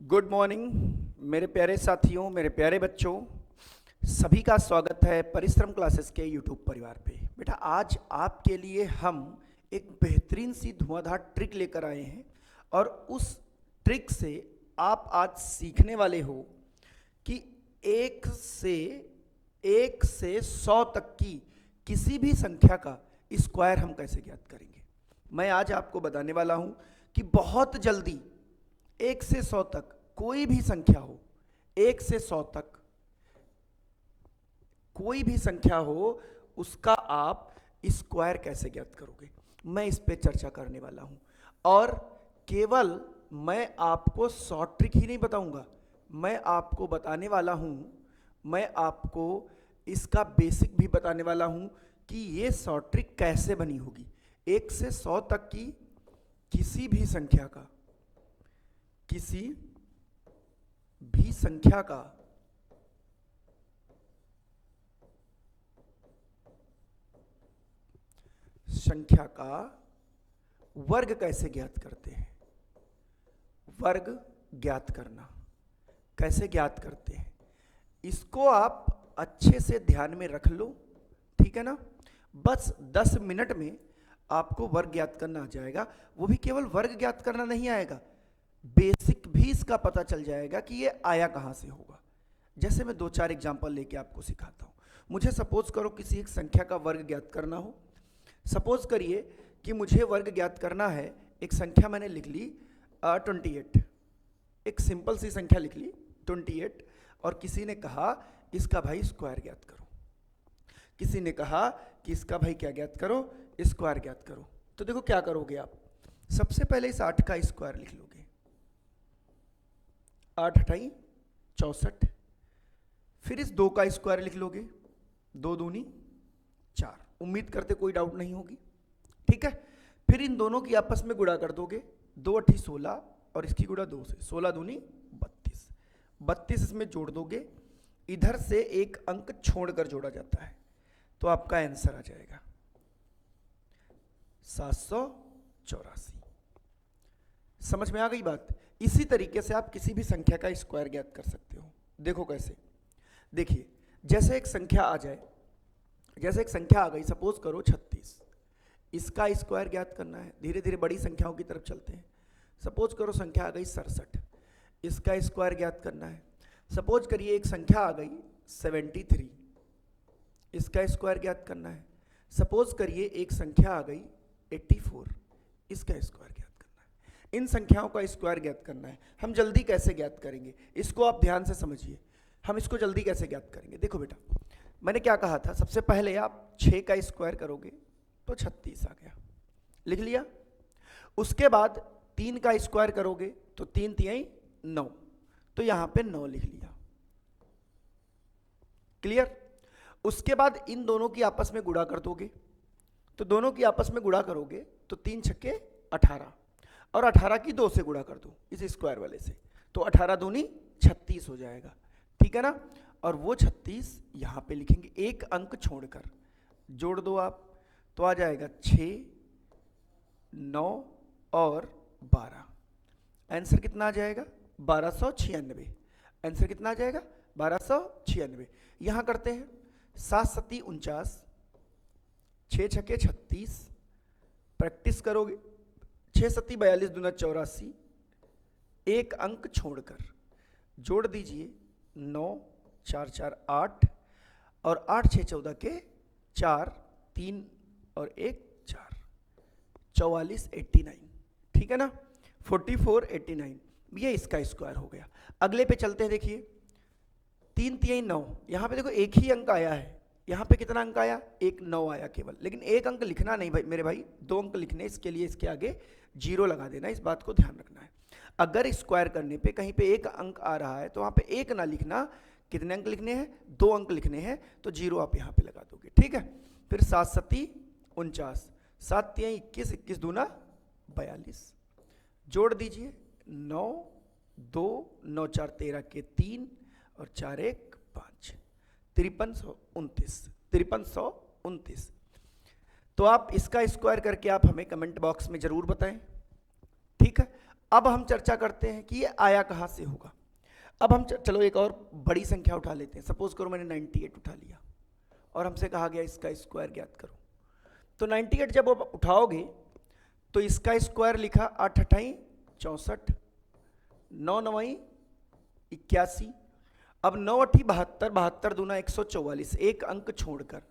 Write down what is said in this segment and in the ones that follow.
Good morning मेरे प्यारे साथियों, मेरे प्यारे बच्चों, सभी का स्वागत है परिश्रम क्लासेस के यूट्यूब परिवार पे। बेटा आज आपके लिए हम एक बेहतरीन सी धुआंधार ट्रिक लेकर आए हैं और उस ट्रिक से आप आज सीखने वाले हो कि एक से 100 तक की किसी भी संख्या का स्क्वायर हम कैसे ज्ञात करेंगे। मैं आज आपको बताने वाला हूं कि बहुत जल्दी 1 से 100 तक कोई भी संख्या हो, 1 से 100 तक कोई भी संख्या हो, उसका आप स्क्वायर कैसे ज्ञात करोगे, मैं इस पे चर्चा करने वाला हूं। और केवल मैं आपको शॉर्ट ट्रिक ही नहीं बताऊंगा, मैं आपको बताने वाला हूं, मैं आपको इसका बेसिक भी बताने वाला हूं कि ये शॉर्ट ट्रिक कैसे बनी होगी। 1 से 100 तक की किसी भी संख्या का संख्या का वर्ग कैसे ज्ञात करते हैं। वर्ग ज्ञात करना कैसे ज्ञात करते हैं, इसको आप अच्छे से ध्यान में रख लो, ठीक है ना। बस 10 मिनट में आपको वर्ग ज्ञात करना आ जाएगा। वो भी केवल वर्ग ज्ञात करना नहीं आएगा, बेसिक भी इसका पता चल जाएगा कि ये आया कहां से होगा। जैसे मैं 2-4 एग्जांपल लेके आपको सिखाता हूं। मुझे सपोज करो किसी एक संख्या का वर्ग ज्ञात करना हो। सपोज करिए कि मुझे वर्ग ज्ञात करना है, एक संख्या मैंने लिख ली 28, एक सिंपल सी संख्या लिख ली 28, और किसी ने कहा इसका भाई स्क्वायर ज्ञात करो। किसी ने कहा कि इसका भाई क्या ज्ञात करो, स्क्वायर ज्ञात करो। तो देखो क्या करोगे आप, सबसे पहले इस 8 का स्क्वायर लिख लोगे। 8 8 64। फिर इस 2 का स्क्वायर लिख लोगे, 2 दूनी 4। उम्मीद करते कोई डाउट नहीं होगी, ठीक है। फिर इन दोनों की आपस में गुणा कर दोगे, 2 8 16 और इसकी गुणा 2 से, 16 दूनी 32। 32 इसमें जोड़ दोगे, इधर से एक अंक छोड़कर जोड़ा जाता है, तो आपका आंसर आ जाएगा 784। समझ में आ गई बात। इसी तरीके से आप किसी भी संख्या का स्क्वायर ज्ञात कर सकते हो। देखो कैसे, देखिए जैसे एक संख्या आ जाए, जैसे एक संख्या आ गई, सपोज करो 36, इसका स्क्वायर ज्ञात करना है। धीरे धीरे बड़ी संख्याओं की तरफ चलते हैं। सपोज करो संख्या आ गई 67, इसका स्क्वायर ज्ञात करना है। सपोज करिए एक संख्या आ गई 73, इसका स्क्वायर ज्ञात करना है। सपोज करिए एक संख्या आ गई 84, इसका स्क्वायर ज्ञात करना है। इन संख्याओं का स्क्वायर ज्ञात करना है। हम जल्दी कैसे ज्ञात करेंगे, इसको आप ध्यान से समझिए। हम इसको जल्दी कैसे ज्ञात करेंगे, देखो बेटा मैंने क्या कहा था, सबसे पहले आप 6 का स्क्वायर करोगे तो 36 आ गया, लिख लिया। उसके बाद 3 का स्क्वायर करोगे तो 3 3 9, तो यहां पे 9 लिख लिया, क्लियर। उसके बाद इन दोनों की आपस में गुणा कर दोगे, तो दोनों की आपस में गुणा करोगे तो 3 छक्के 18, और 18 की 2 से गुणा कर दो इस स्क्वायर वाले से, तो 18 दूनी 36 हो जाएगा, ठीक है ना। और वो 36 यहां पे लिखेंगे, एक अंक छोड़कर जोड़ दो आप, तो आ जाएगा 6 9 और 12। आंसर कितना आ जाएगा 1296। आंसर कितना आ जाएगा 1296। यहां करते हैं 7 7 49, 6 6 36, प्रैक्टिस करोगे 6 7 42 दूना 84, एक अंक छोड़कर जोड़ दीजिए 9 4 4 8, और 8 6 14 के 4, 3 और 1 4, 44 89, ठीक है ना। 44 89, ये इसका स्क्वायर हो गया। अगले पे चलते हैं, देखिए 3 3 9, यहां पे देखो एक ही अंक आया है, यहां पे कितना अंक आया, एक 9 आया केवल, लेकिन एक अंक लिखना नहीं भाई मेरे भाई, 2 अंक लिखने, इसके लिए इसके आगे 0 लगा देना, इस बात को ध्यान रखना है। अगर स्क्वायर करने पे कहीं पे एक अंक आ रहा है तो वहां पे एक ना लिखना, कितने अंक लिखने हैं, 2 अंक लिखने हैं, तो 0 आप यहां पे लगा दोगे, ठीक है। फिर 7 7 49, 7 3 21, 21 दूना 42, जोड़ दीजिए 9 2 9 4 13 के 3 और 4 1 5, 5329। तो आप इसका स्क्वायर करके आप हमें कमेंट बॉक्स में जरूर बताएं, ठीक है। अब हम चर्चा करते हैं कि ये आया कहाँ से होगा। अब हम चलो एक और बड़ी संख्या उठा लेते हैं। सपोज करो मैंने 98 उठा लिया और हमसे कहा गया इसका स्क्वायर ज्ञात करो। तो 98 जब आप उठाओगे तो इसका स्क्वायर लिखा 8 अठाई 64, 9 नवाई 81। अब 9 अठी 72, 72 दूना 144, एक अंक छोड़कर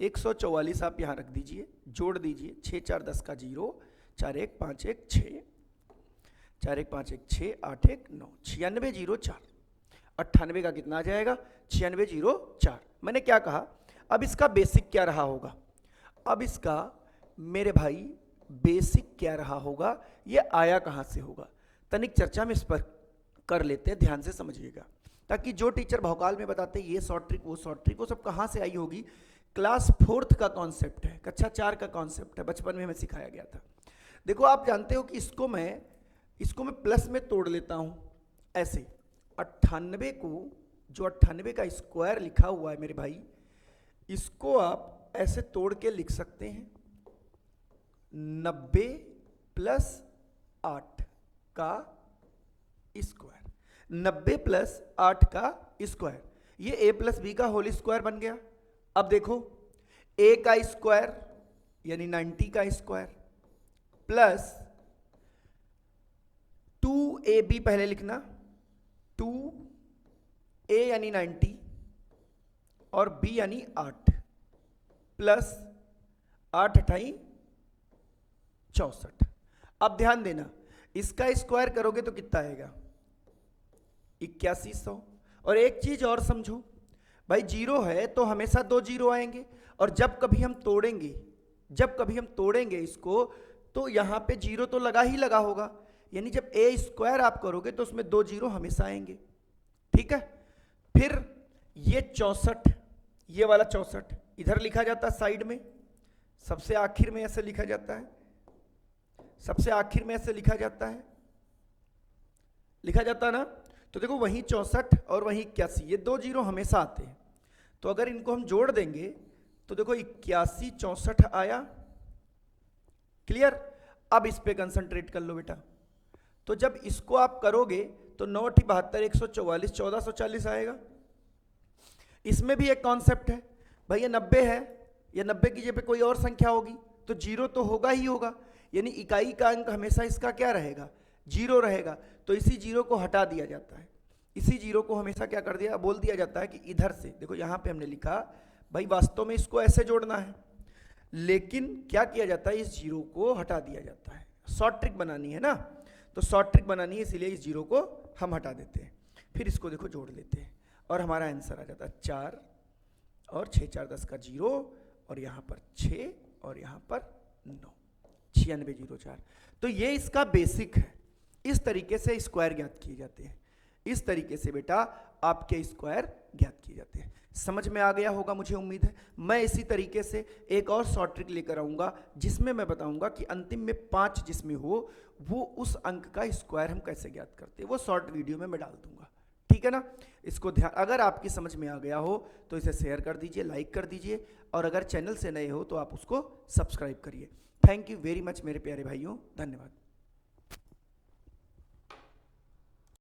144 आप यहाँ रख दीजिए, जोड़ दीजिए 6 4 10 का 0, 4 1 5 1 6, 4 1 5 1 6, 8 1 9, 96 0 4। 98 का कितना आ जाएगा? 96 0 4। मैंने क्या कहा? अब इसका बेसिक क्या रहा होगा? अब इसका मेरे भाई बेसिक क्या रहा होगा? ये आया कहाँ से होगा? तनिक चर्चा में इस पर कर लेते हैं, ध्यान से समझिएगा, ताकि जो टीचर भौकाल में बताते ये शॉर्ट ट्रिक वो शॉर्ट ट्रिक, वो सब कहाँ से आई होगी? क्लास 4th का कॉन्सेप्ट है, कक्षा 4 का कॉन्सेप्ट है, बचपन में हमें सिखाया गया था। देखो आप जानते हो कि इसको मैं प्लस में तोड़ लेता हूं ऐसे। 98 को, जो 98 का स्क्वायर लिखा हुआ है मेरे भाई, इसको आप ऐसे तोड़ के लिख सकते हैं 90 + 8 का स्क्वायर। 90 + 8 का स्क्वायर, ये a + b का होल स्क्वायर बन गया। अब देखो a का स्क्वायर यानी 90 का स्क्वायर प्लस 2ab पहले लिखना, 2a यानी 90 और b यानी 8 प्लस 8 अठाई 64। अब ध्यान देना, इसका स्क्वायर करोगे तो कितना आएगा? 8100। और एक चीज और समझो भाई, जीरो है तो हमेशा 2 जीरो आएंगे, और जब कभी हम तोड़ेंगे इसको तो यहां पे जीरो तो लगा ही लगा होगा, यानी जब a स्क्वायर आप करोगे तो उसमें 2 जीरो हमेशा आएंगे। ठीक है, फिर ये 64, ये वाला 64 इधर लिखा जाता है साइड में, सबसे आखिर में ऐसे लिखा जाता है, सबसे आखिर में ऐसे लिखा जाता है ना। तो देखो वहीं 64 और वहीं 81, ये 2 जीरो हमेशा आते हैं। तो अगर इनको हम जोड़ देंगे तो देखो 81 64 आया। क्लियर? अब इस पे कंसंट्रेट कर लो बेटा। तो जब इसको आप करोगे तो 9 × 72 144 1440 आएगा। इसमें भी एक कॉन्सेप्ट है भाई, ये 90 है, या 90 की जगह पे कोई और संख्या होगी तो जीरो तो होगा ही होगा, यानी इकाई का अंक हमेशा इसका क्या रहेगा? जीरो रहेगा। तो इसी जीरो को हटा दिया जाता है, इसी जीरो को हमेशा क्या कर दिया, बोल दिया जाता है कि इधर से देखो, यहां पे हमने लिखा भाई वास्तव में इसको ऐसे जोड़ना है, लेकिन क्या किया जाता है, इस जीरो को हटा दिया जाता है। शॉर्ट ट्रिक बनानी है ना, तो शॉर्ट ट्रिक बनानी है, इसीलिए इस जीरो को हम हटा देते हैं। फिर इसको देखो जोड़ लेते हैं और हमारा आंसर आ जाता है 4 और 6 4 10 का 0, और यहाँ पर 6 और यहाँ पर 9, 96 0 4। तो ये इसका बेसिक है। इस तरीके से स्क्वायर ज्ञात किए जाते हैं, इस तरीके से बेटा आपके स्क्वायर ज्ञात किए जाते हैं। समझ में आ गया होगा मुझे उम्मीद है। मैं इसी तरीके से एक और शॉर्ट ट्रिक लेकर आऊंगा जिसमें मैं बताऊंगा कि अंतिम में 5 जिसमें हो वो उस अंक का स्क्वायर हम कैसे ज्ञात करते हैं, वो शॉर्ट वीडियो में मैं डाल दूंगा। ठीक है ना? इसको ध्यान, अगर आपकी समझ में आ गया हो तो इसे शेयर कर दीजिए, लाइक कर दीजिए, और अगर चैनल से नए हो तो आप उसको सब्सक्राइब करिए। थैंक यू वेरी मच मेरे प्यारे भाइयों, धन्यवाद।